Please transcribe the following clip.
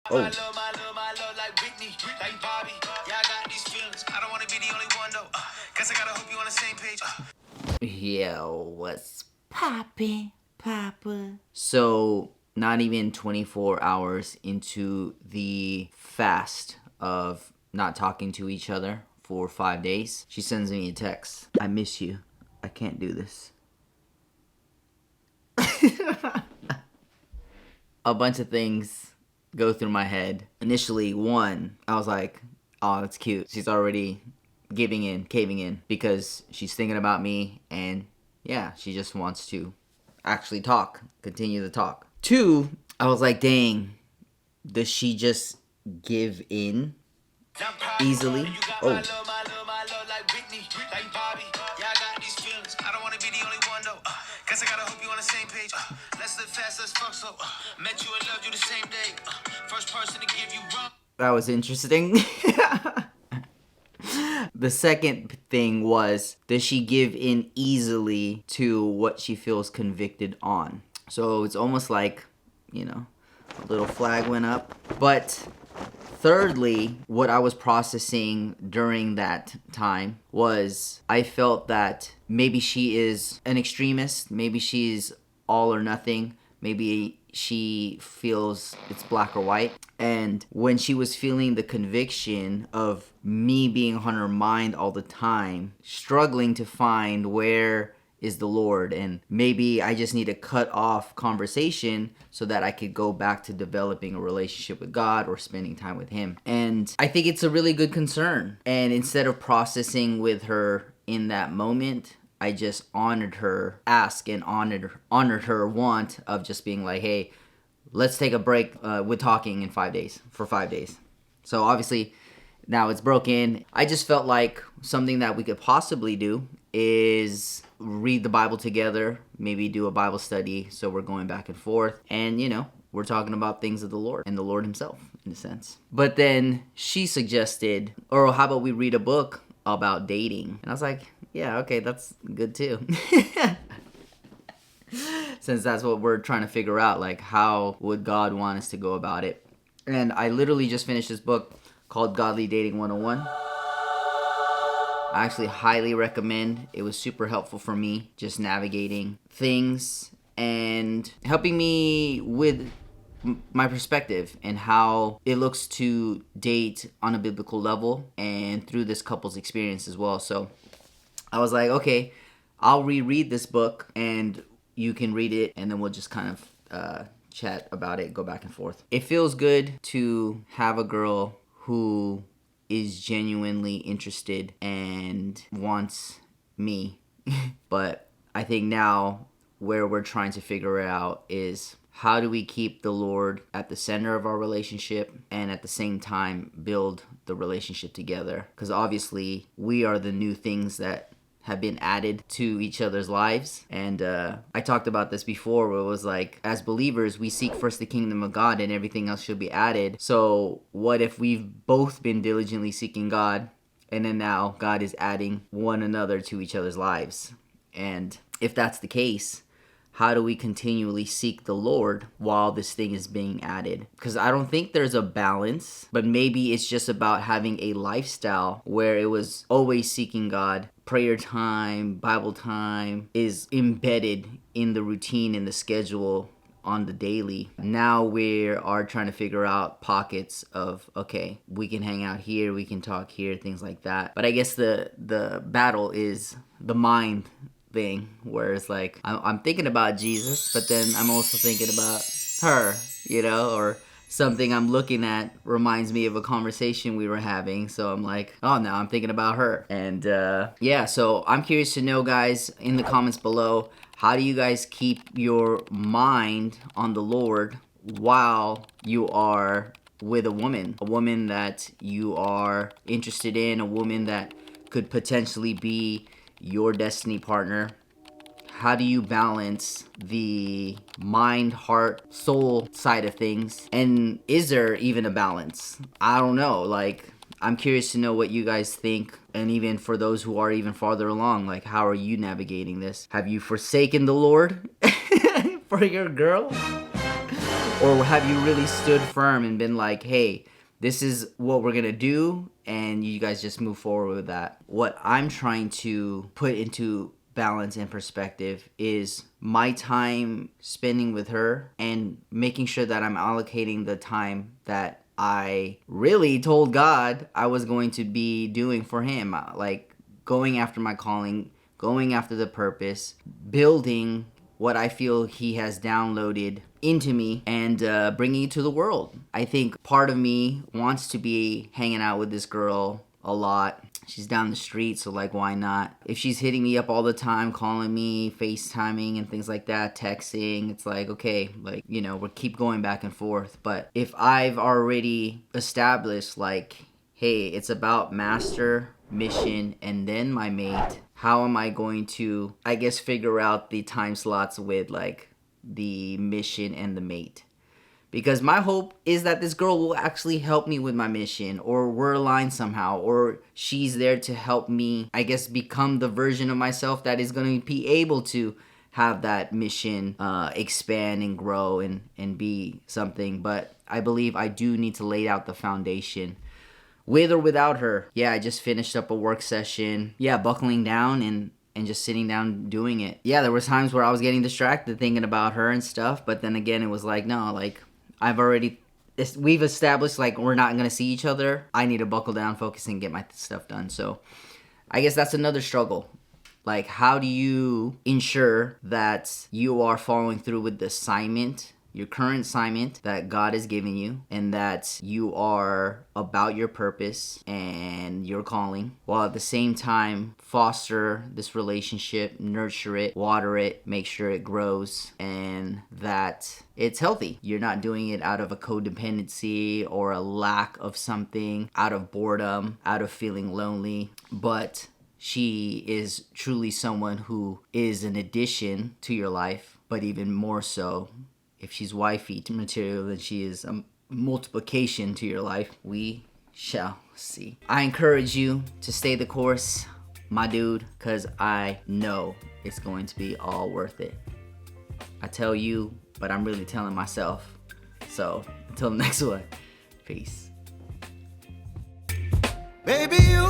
Oh. Yo, what's poppin', Papa? So, not even 24 hours into the fast of not talking to each other for 5 days, she sends me a text. I miss you. I can't do this. A bunch of things go through my head. Initially, one, I was like, oh, that's cute. She's already giving in, caving in, because she's thinking about me, and yeah, she just wants to actually talk, continue the talk. Two, I was like, dang, does she just give in easily? Oh. Guess I gotta hope you on the same page. Let's live fast, let's fuck so. Met you and loved you the same day. First person to give you wrong. That was interesting. The second thing was, does she give in easily to what she feels convicted on? So it's almost like, a little flag went up. But thirdly, what I was processing during that time was I felt that maybe she is an extremist, maybe she's all or nothing, maybe she feels it's black or white. And when she was feeling the conviction of me being on her mind all the time, struggling to find where is the Lord, and maybe I just need to cut off conversation so that I could go back to developing a relationship with God or spending time with Him. And I think it's a really good concern. And instead of processing with her in that moment, I just honored her ask and honored her want of just being like, hey, let's take a break with talking in 5 days, for 5 days. So obviously now it's broken. I just felt like something that we could possibly do is read the Bible together, maybe do a Bible study, so we're going back and forth, and we're talking about things of the Lord and the Lord Himself, in a sense. But then she suggested, or how about we read a book about dating? And I was like, yeah, okay, that's good too. Since that's what we're trying to figure out, like, how would God want us to go about it? And I literally just finished this book called Godly Dating 101. I actually highly recommend. It was super helpful for me, just navigating things and helping me with my perspective and how it looks to date on a biblical level and through this couple's experience as well. So I was like, okay, I'll reread this book and you can read it, and then we'll just kind of chat about it, go back and forth. It feels good to have a girl who is genuinely interested and wants me. But I think now where we're trying to figure it out is, how do we keep the Lord at the center of our relationship and at the same time build the relationship together? Because obviously we are the new things that have been added to each other's lives. And I talked about this before, where it was like, as believers, we seek first the kingdom of God and everything else should be added. So what if we've both been diligently seeking God, and then now God is adding one another to each other's lives? And if that's the case, how do we continually seek the Lord while this thing is being added? Because I don't think there's a balance, but maybe it's just about having a lifestyle where it was always seeking God. Prayer time, Bible time is embedded in the routine and the schedule on the daily. Now we are trying to figure out pockets of, okay, we can hang out here, we can talk here, things like that. But I guess the battle is the mind thing, where it's like, I'm thinking about Jesus, but then I'm also thinking about her, or something I'm looking at reminds me of a conversation we were having. So I'm like, oh, now I'm thinking about her. And yeah, so I'm curious to know, guys, in the comments below, how do you guys keep your mind on the Lord while you are with a woman that you are interested in, a woman that could potentially be your destiny partner? How do you balance the mind, heart, soul side of things? And is there even a balance? I don't know. Like, I'm curious to know what you guys think. And even for those who are even farther along, like, how are you navigating this? Have you forsaken the Lord for your girl? Or have you really stood firm and been like, hey, this is what we're gonna do, and you guys just move forward with that? What I'm trying to put into balance and perspective is my time spending with her and making sure that I'm allocating the time that I really told God I was going to be doing for him. Like going after my calling, going after the purpose, building what I feel he has downloaded into me, and bringing it to the world. I think part of me wants to be hanging out with this girl a lot. She's down the street, so like, why not? If she's hitting me up all the time, calling me, FaceTiming and things like that, texting, it's like, okay, like, you know, we'll keep going back and forth. But if I've already established, like, hey, it's about master, mission, and then my mate, how am I going to, I guess, figure out the time slots with, like, the mission and the mate? Because my hope is that this girl will actually help me with my mission, or we're aligned somehow, or she's there to help me, I guess, become the version of myself that is going to be able to have that mission expand and grow and be something. But I believe I do need to lay out the foundation with or without her. Yeah, I just finished up a work session. Yeah, buckling down and just sitting down doing it. Yeah, there were times where I was getting distracted thinking about her and stuff, but then again, it was like, no, like, we've established, like, we're not going to see each other. I need to buckle down, focus, and get my stuff done. So I guess that's another struggle. Like, how do you ensure that you are following through with the assignment, your current assignment that God has given you, and that you are about your purpose and your calling, while at the same time foster this relationship, nurture it, water it, make sure it grows, and that it's healthy. You're not doing it out of a codependency or a lack of something, out of boredom, out of feeling lonely, but she is truly someone who is an addition to your life, but even more so, if she's wifey material, then she is a multiplication to your life. We shall see. I encourage you to stay the course, my dude, because I know it's going to be all worth it. I tell you, but I'm really telling myself. So, until the next one, peace. Baby, you